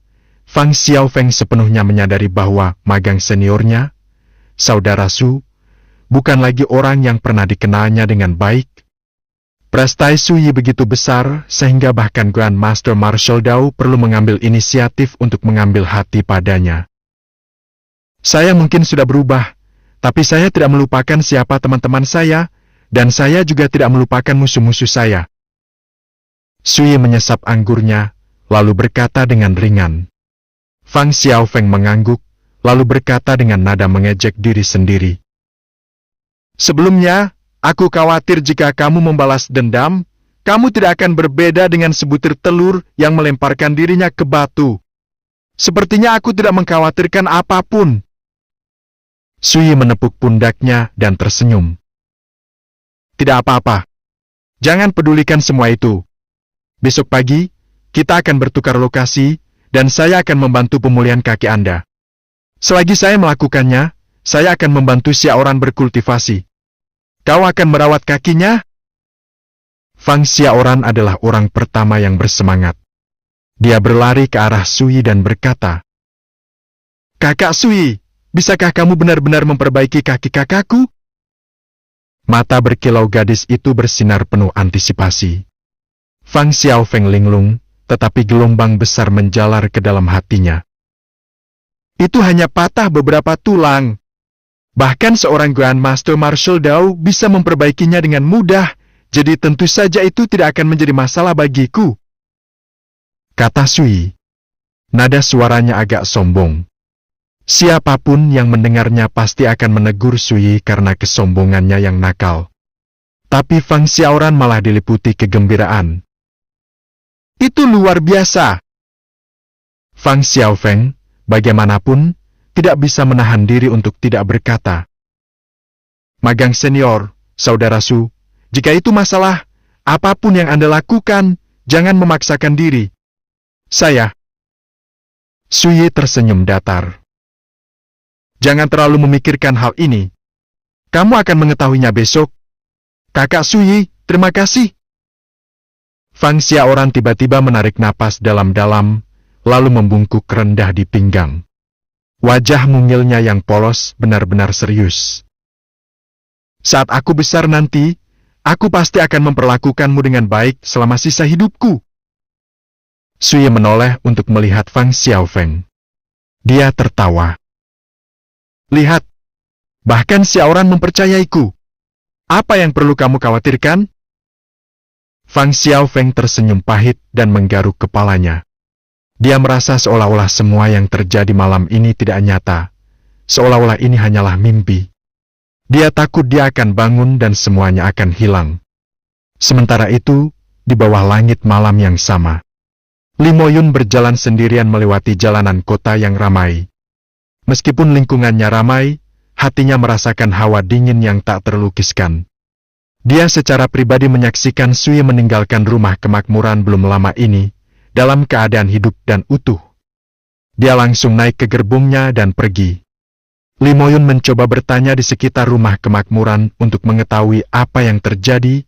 Fang Xiaofeng sepenuhnya menyadari bahwa magang seniornya, Saudara Su, bukan lagi orang yang pernah dikenalnya dengan baik. Prestai Suyi begitu besar sehingga bahkan Grand Master Marshal Dao perlu mengambil inisiatif untuk mengambil hati padanya. Saya mungkin sudah berubah, tapi saya tidak melupakan siapa teman-teman saya, dan saya juga tidak melupakan musuh-musuh saya. Suyi menyesap anggurnya, lalu berkata dengan ringan. Fang Xiaofeng mengangguk, lalu berkata dengan nada mengejek diri sendiri. Sebelumnya, aku khawatir jika kamu membalas dendam, kamu tidak akan berbeda dengan sebutir telur yang melemparkan dirinya ke batu. Sepertinya aku tidak mengkhawatirkan apapun. Suyi menepuk pundaknya dan tersenyum. Tidak apa-apa. Jangan pedulikan semua itu. Besok pagi, kita akan bertukar lokasi, dan saya akan membantu pemulihan kaki Anda. Selagi saya melakukannya, saya akan membantu Xiaoran berkultivasi. Kau akan merawat kakinya? Fang Xiaoran adalah orang pertama yang bersemangat. Dia berlari ke arah Suyi dan berkata, Kakak Suyi, bisakah kamu benar-benar memperbaiki kaki kakakku? Mata berkilau gadis itu bersinar penuh antisipasi. Fang Xiaofeng linglung, tetapi gelombang besar menjalar ke dalam hatinya. Itu hanya patah beberapa tulang. Bahkan seorang Grand Master Marshal Dao bisa memperbaikinya dengan mudah, jadi tentu saja itu tidak akan menjadi masalah bagiku. Kata Suyi. Nada suaranya agak sombong. Siapapun yang mendengarnya pasti akan menegur Suyi karena kesombongannya yang nakal. Tapi Fang Xiaoran malah diliputi kegembiraan. Itu luar biasa. Fang Xiaofeng, bagaimanapun, tidak bisa menahan diri untuk tidak berkata. Magang senior, Saudara Su, jika itu masalah, apapun yang Anda lakukan, jangan memaksakan diri. Saya. Suyi tersenyum datar. Jangan terlalu memikirkan hal ini. Kamu akan mengetahuinya besok. Kakak Suyi, terima kasih. Fang Xiaoran tiba-tiba menarik napas dalam-dalam, lalu membungkuk rendah di pinggang. Wajah mungilnya yang polos benar-benar serius. Saat aku besar nanti, aku pasti akan memperlakukanmu dengan baik selama sisa hidupku. Suyi menoleh untuk melihat Fang Xiaofeng. Dia tertawa. Lihat, bahkan Xiaoran mempercayaiku. Apa yang perlu kamu khawatirkan? Fang Xiaofeng tersenyum pahit dan menggaruk kepalanya. Dia merasa seolah-olah semua yang terjadi malam ini tidak nyata, seolah-olah ini hanyalah mimpi. Dia takut dia akan bangun dan semuanya akan hilang. Sementara itu, di bawah langit malam yang sama, Li Moyun berjalan sendirian melewati jalanan kota yang ramai. Meskipun lingkungannya ramai, hatinya merasakan hawa dingin yang tak terlukiskan. Dia secara pribadi menyaksikan Sui meninggalkan rumah kemakmuran belum lama ini, dalam keadaan hidup dan utuh. Dia langsung naik ke gerbongnya dan pergi. Lee Mo-yun mencoba bertanya di sekitar rumah kemakmuran untuk mengetahui apa yang terjadi,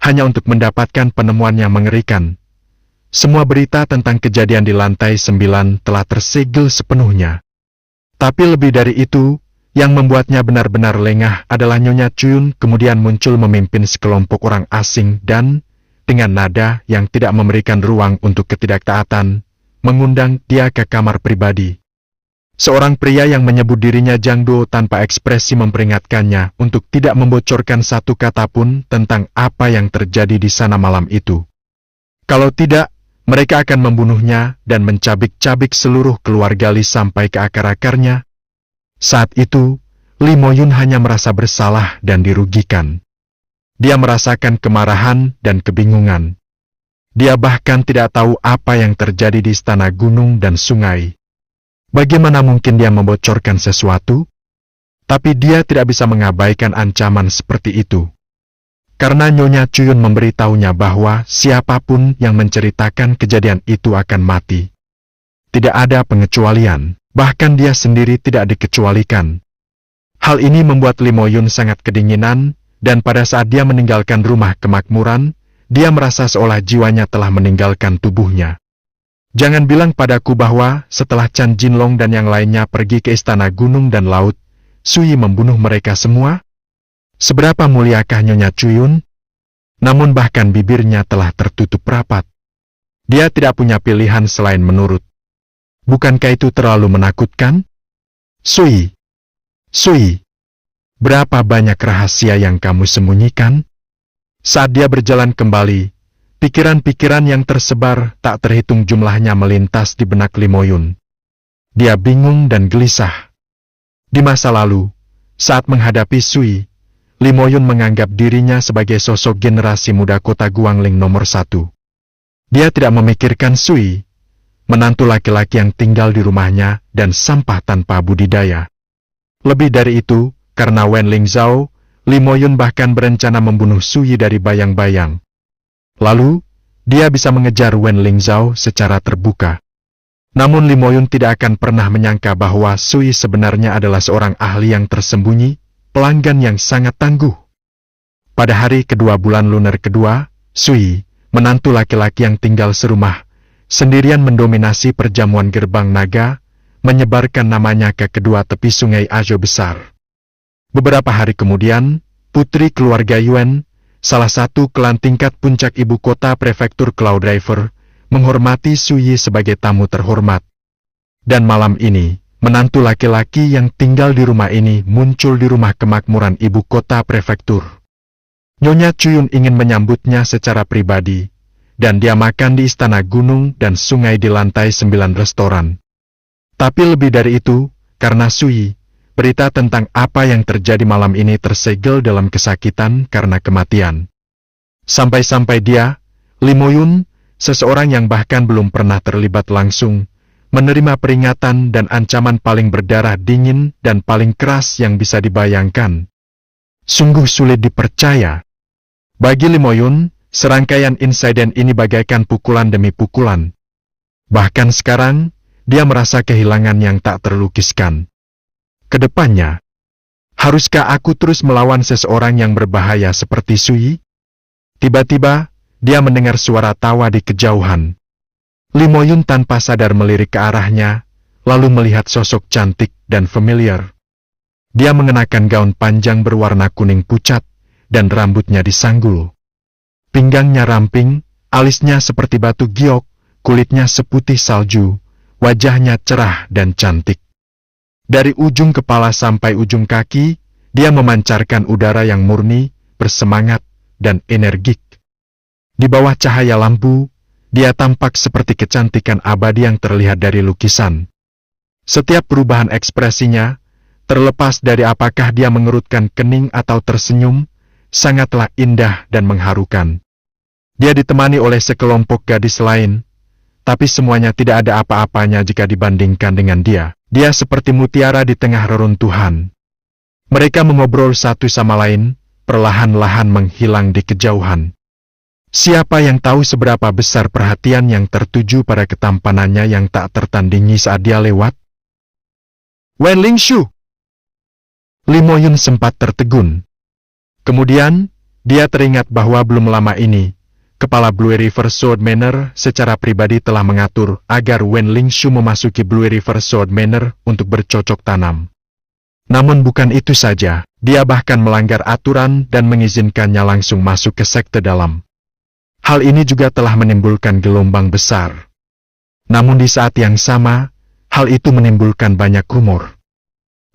hanya untuk mendapatkan penemuan yang mengerikan. Semua berita tentang kejadian di lantai 9 telah tersegel sepenuhnya. Tapi lebih dari itu, yang membuatnya benar-benar lengah adalah Nyonya Chuyun kemudian muncul memimpin sekelompok orang asing dan, dengan nada yang tidak memberikan ruang untuk ketidaktaatan, mengundang dia ke kamar pribadi. Seorang pria yang menyebut dirinya Jang Do tanpa ekspresi memperingatkannya untuk tidak membocorkan satu kata pun tentang apa yang terjadi di sana malam itu. Kalau tidak, mereka akan membunuhnya dan mencabik-cabik seluruh keluarga Lee sampai ke akar-akarnya. Saat itu, Lee Mo-yun hanya merasa bersalah dan dirugikan. Dia merasakan kemarahan dan kebingungan. Dia bahkan tidak tahu apa yang terjadi di istana gunung dan sungai. Bagaimana mungkin dia membocorkan sesuatu? Tapi dia tidak bisa mengabaikan ancaman seperti itu. Karena Nyonya Chuyun memberitahunya bahwa siapapun yang menceritakan kejadian itu akan mati. Tidak ada pengecualian, bahkan dia sendiri tidak dikecualikan. Hal ini membuat Lee Mo-yun sangat kedinginan, dan pada saat dia meninggalkan rumah kemakmuran, dia merasa seolah jiwanya telah meninggalkan tubuhnya. Jangan bilang padaku bahwa setelah Chan Jinlong dan yang lainnya pergi ke istana gunung dan laut, Sui membunuh mereka semua? Seberapa muliakah Nyonya Chuyun? Namun bahkan bibirnya telah tertutup rapat. Dia tidak punya pilihan selain menurut. Bukankah itu terlalu menakutkan? Sui, berapa banyak rahasia yang kamu sembunyikan? Saat dia berjalan kembali, pikiran-pikiran yang tersebar tak terhitung jumlahnya melintas di benak Lee Mo-yun. Dia bingung dan gelisah. Di masa lalu, saat menghadapi Sui, Lee Mo-yun menganggap dirinya sebagai sosok generasi muda kota Guangling nomor 1. Dia tidak memikirkan Sui, menantu laki-laki yang tinggal di rumahnya dan sampah tanpa budidaya. Lebih dari itu, karena Wen Lingzhao, Lee Mo-yun bahkan berencana membunuh Sui dari bayang-bayang. Lalu, dia bisa mengejar Wen Lingzhao secara terbuka. Namun Lee Mo-yun tidak akan pernah menyangka bahwa Sui sebenarnya adalah seorang ahli yang tersembunyi, pelanggan yang sangat tangguh. Pada hari kedua bulan lunar kedua, Sui, menantu laki-laki yang tinggal serumah, sendirian mendominasi perjamuan gerbang naga, menyebarkan namanya ke kedua tepi sungai Ajo besar. Beberapa hari kemudian, putri keluarga Yuan, salah satu klan tingkat puncak ibu kota prefektur Cloud River, menghormati Sui sebagai tamu terhormat. Dan malam ini, menantu laki-laki yang tinggal di rumah ini muncul di rumah kemakmuran ibu kota prefektur. Nyonya Chuyun ingin menyambutnya secara pribadi, dan dia makan di istana gunung dan sungai di lantai 9 restoran. Tapi lebih dari itu, karena Sui, berita tentang apa yang terjadi malam ini tersegel dalam kesakitan karena kematian. Sampai-sampai dia, Lee Mo-yun, seseorang yang bahkan belum pernah terlibat langsung, menerima peringatan dan ancaman paling berdarah dingin dan paling keras yang bisa dibayangkan. Sungguh sulit dipercaya. Bagi Lee Mo-yun, serangkaian insiden ini bagaikan pukulan demi pukulan. Bahkan sekarang, dia merasa kehilangan yang tak terlukiskan. Kedepannya, haruskah aku terus melawan seseorang yang berbahaya seperti Sui? Tiba-tiba, dia mendengar suara tawa di kejauhan. Lee Mo-yun tanpa sadar melirik ke arahnya, lalu melihat sosok cantik dan familiar. Dia mengenakan gaun panjang berwarna kuning pucat, dan rambutnya disanggul. Pinggangnya ramping, alisnya seperti batu giok, kulitnya seputih salju, wajahnya cerah dan cantik. Dari ujung kepala sampai ujung kaki, dia memancarkan udara yang murni, bersemangat, dan energik. Di bawah cahaya lampu, dia tampak seperti kecantikan abadi yang terlihat dari lukisan. Setiap perubahan ekspresinya, terlepas dari apakah dia mengerutkan kening atau tersenyum, sangatlah indah dan mengharukan. Dia ditemani oleh sekelompok gadis lain, tapi semuanya tidak ada apa-apanya jika dibandingkan dengan dia. Dia seperti mutiara di tengah reruntuhan. Mereka mengobrol satu sama lain, perlahan-lahan menghilang di kejauhan. Siapa yang tahu seberapa besar perhatian yang tertuju pada ketampanannya yang tak tertandingi saat dia lewat? Wen Lingshu! Li Moyun sempat tertegun. Kemudian, dia teringat bahwa belum lama ini, kepala Blue River Sword Manor secara pribadi telah mengatur agar Wen Lingshu memasuki Blue River Sword Manor untuk bercocok tanam. Namun bukan itu saja, dia bahkan melanggar aturan dan mengizinkannya langsung masuk ke sekte dalam. Hal ini juga telah menimbulkan gelombang besar. Namun di saat yang sama, hal itu menimbulkan banyak rumor.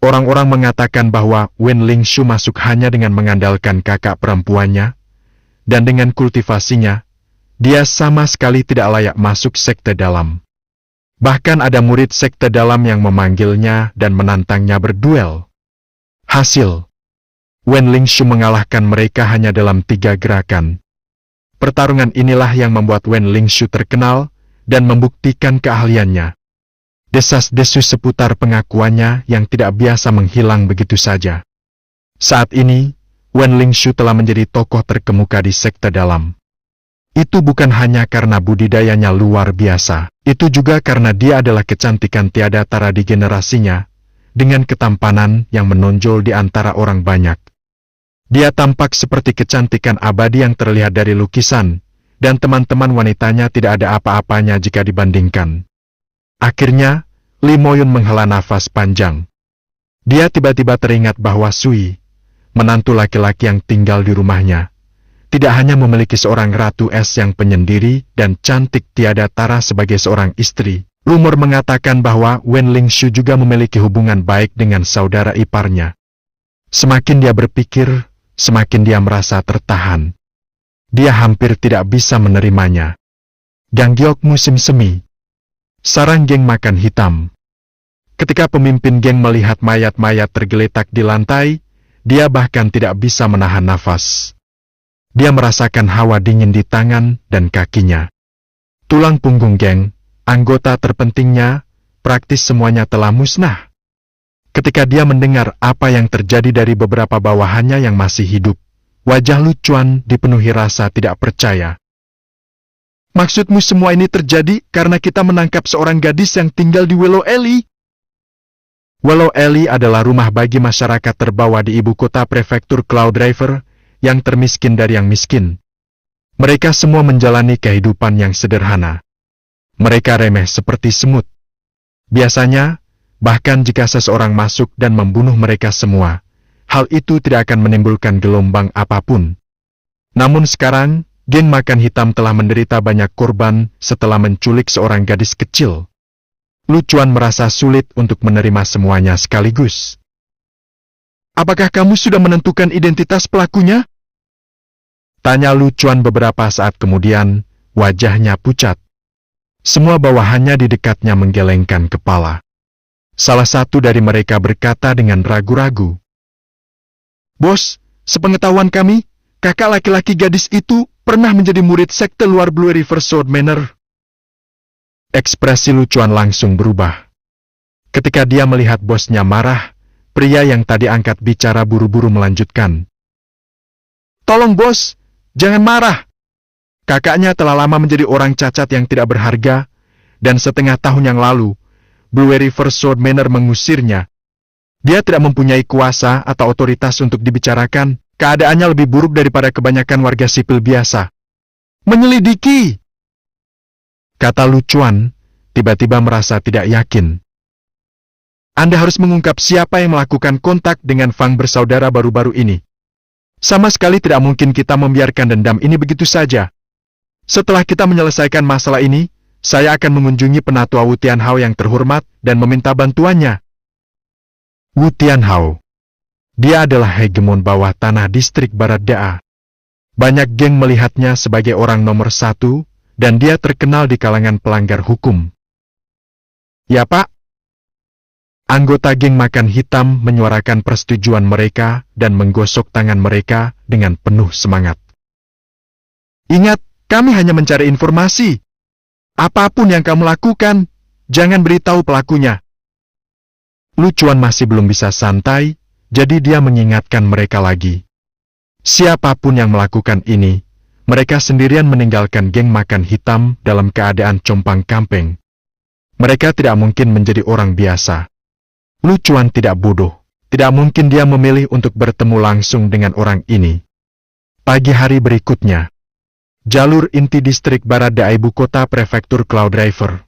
Orang-orang mengatakan bahwa Wen Lingshu masuk hanya dengan mengandalkan kakak perempuannya, dan dengan kultivasinya, dia sama sekali tidak layak masuk sekte dalam. Bahkan ada murid sekte dalam yang memanggilnya dan menantangnya berduel. Hasil, Wen Lingshu mengalahkan mereka hanya dalam 3 gerakan. Pertarungan inilah yang membuat Wen Lingshu terkenal dan membuktikan keahliannya. Desas-desus seputar pengakuannya yang tidak biasa menghilang begitu saja. Saat ini, Wen Lingshu telah menjadi tokoh terkemuka di sekte dalam. Itu bukan hanya karena budidayanya luar biasa, itu juga karena dia adalah kecantikan tiada tara di generasinya, dengan ketampanan yang menonjol di antara orang banyak. Dia tampak seperti kecantikan abadi yang terlihat dari lukisan, dan teman-teman wanitanya tidak ada apa-apanya jika dibandingkan. Akhirnya, Li Moyun menghela nafas panjang. Dia tiba-tiba teringat bahwa Sui, menantu laki-laki yang tinggal di rumahnya, tidak hanya memiliki seorang ratu es yang penyendiri dan cantik tiada tara sebagai seorang istri. Rumor mengatakan bahwa Wen Lingshu juga memiliki hubungan baik dengan saudara iparnya. Semakin dia berpikir, semakin dia merasa tertahan. Dia hampir tidak bisa menerimanya. Ganggyok musim semi. Sarang geng makan hitam. Ketika pemimpin geng melihat mayat-mayat tergeletak di lantai, dia bahkan tidak bisa menahan nafas. Dia merasakan hawa dingin di tangan dan kakinya. Tulang punggung geng, anggota terpentingnya, praktis semuanya telah musnah. Ketika dia mendengar apa yang terjadi dari beberapa bawahannya yang masih hidup, wajah Lu Chuan dipenuhi rasa tidak percaya. Maksudmu semua ini terjadi karena kita menangkap seorang gadis yang tinggal di Willow Alley? Willow Alley adalah rumah bagi masyarakat terbawa di ibu kota prefektur Cloud River, yang termiskin dari yang miskin. Mereka semua menjalani kehidupan yang sederhana. Mereka remeh seperti semut. Biasanya, bahkan jika seseorang masuk dan membunuh mereka semua, hal itu tidak akan menimbulkan gelombang apapun. Namun sekarang, geng makan hitam telah menderita banyak korban setelah menculik seorang gadis kecil. Lu Chuan merasa sulit untuk menerima semuanya sekaligus. Apakah kamu sudah menentukan identitas pelakunya? Tanya Lu Chuan beberapa saat kemudian, wajahnya pucat. Semua bawahannya di dekatnya menggelengkan kepala. Salah satu dari mereka berkata dengan ragu-ragu. Bos, sepengetahuan kami, kakak laki-laki gadis itu pernah menjadi murid sekte luar Blue River Sword Manor. Ekspresi Lu Chuan langsung berubah. Ketika dia melihat bosnya marah, pria yang tadi angkat bicara buru-buru melanjutkan. Tolong bos, jangan marah. Kakaknya telah lama menjadi orang cacat yang tidak berharga, dan setengah tahun yang lalu, Blue River Sword Manor mengusirnya. Dia tidak mempunyai kuasa atau otoritas untuk dibicarakan, keadaannya lebih buruk daripada kebanyakan warga sipil biasa. Menyelidiki! Kata Lu Chuan, tiba-tiba merasa tidak yakin. Anda harus mengungkap siapa yang melakukan kontak dengan Fang bersaudara baru-baru ini. Sama sekali tidak mungkin kita membiarkan dendam ini begitu saja. Setelah kita menyelesaikan masalah ini, saya akan mengunjungi penatua Wu Tianhao yang terhormat dan meminta bantuannya. Wu Tianhao. Dia adalah hegemon bawah tanah distrik Barat Daa. Banyak geng melihatnya sebagai orang nomor 1, dan dia terkenal di kalangan pelanggar hukum. Ya Pak. Anggota geng makan hitam menyuarakan persetujuan mereka dan menggosok tangan mereka dengan penuh semangat. Ingat, kami hanya mencari informasi. Apapun yang kamu lakukan, jangan beritahu pelakunya. Lu Chuan masih belum bisa santai, Jadi dia mengingatkan mereka lagi. Siapapun yang melakukan ini, mereka sendirian meninggalkan geng makan hitam dalam keadaan compang-camping. Mereka tidak mungkin menjadi orang biasa. Lu Chuan tidak bodoh. Tidak mungkin dia memilih untuk bertemu langsung dengan orang ini. Pagi hari berikutnya, jalur inti distrik barat da ibu kota prefektur Cloud River.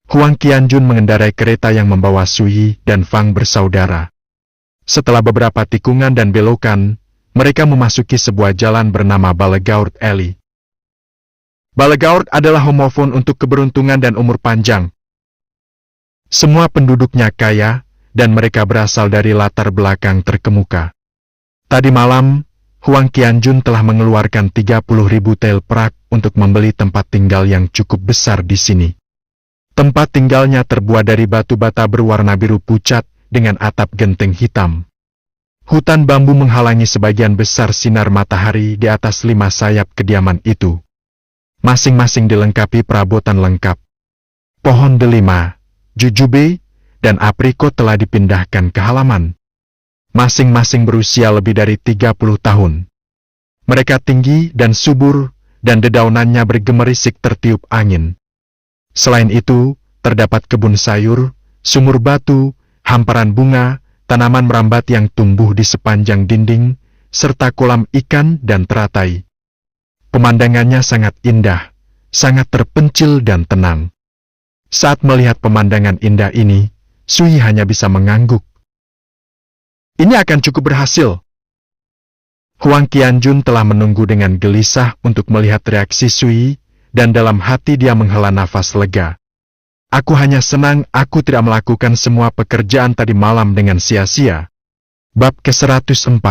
Huang Qianjun mengendarai kereta yang membawa Sui dan Fang bersaudara. Setelah beberapa tikungan dan belokan, mereka memasuki sebuah jalan bernama Balegaurt Alley. Balegaurt adalah homofon untuk keberuntungan dan umur panjang. Semua penduduknya kaya, dan mereka berasal dari latar belakang terkemuka. Tadi malam, Huang Qianjun telah mengeluarkan 30.000 tel perak untuk membeli tempat tinggal yang cukup besar di sini. Tempat tinggalnya terbuat dari batu bata berwarna biru pucat dengan atap genteng hitam. Hutan bambu menghalangi sebagian besar sinar matahari di atas 5 sayap kediaman itu. Masing-masing dilengkapi perabotan lengkap. Pohon delima, jujube, dan aprikot telah dipindahkan ke halaman. Masing-masing berusia lebih dari 30 tahun. Mereka tinggi dan subur, dan dedaunannya bergemerisik tertiup angin. Selain itu, terdapat kebun sayur, sumur batu, hamparan bunga, tanaman merambat yang tumbuh di sepanjang dinding, serta kolam ikan dan teratai. Pemandangannya sangat indah, sangat terpencil dan tenang. Saat melihat pemandangan indah ini, Sui hanya bisa mengangguk. Ini akan cukup berhasil. Huang Qianjun telah menunggu dengan gelisah untuk melihat reaksi Sui, dan dalam hati dia menghela nafas lega. Aku hanya senang aku tidak melakukan semua pekerjaan tadi malam dengan sia-sia. Bab ke-104.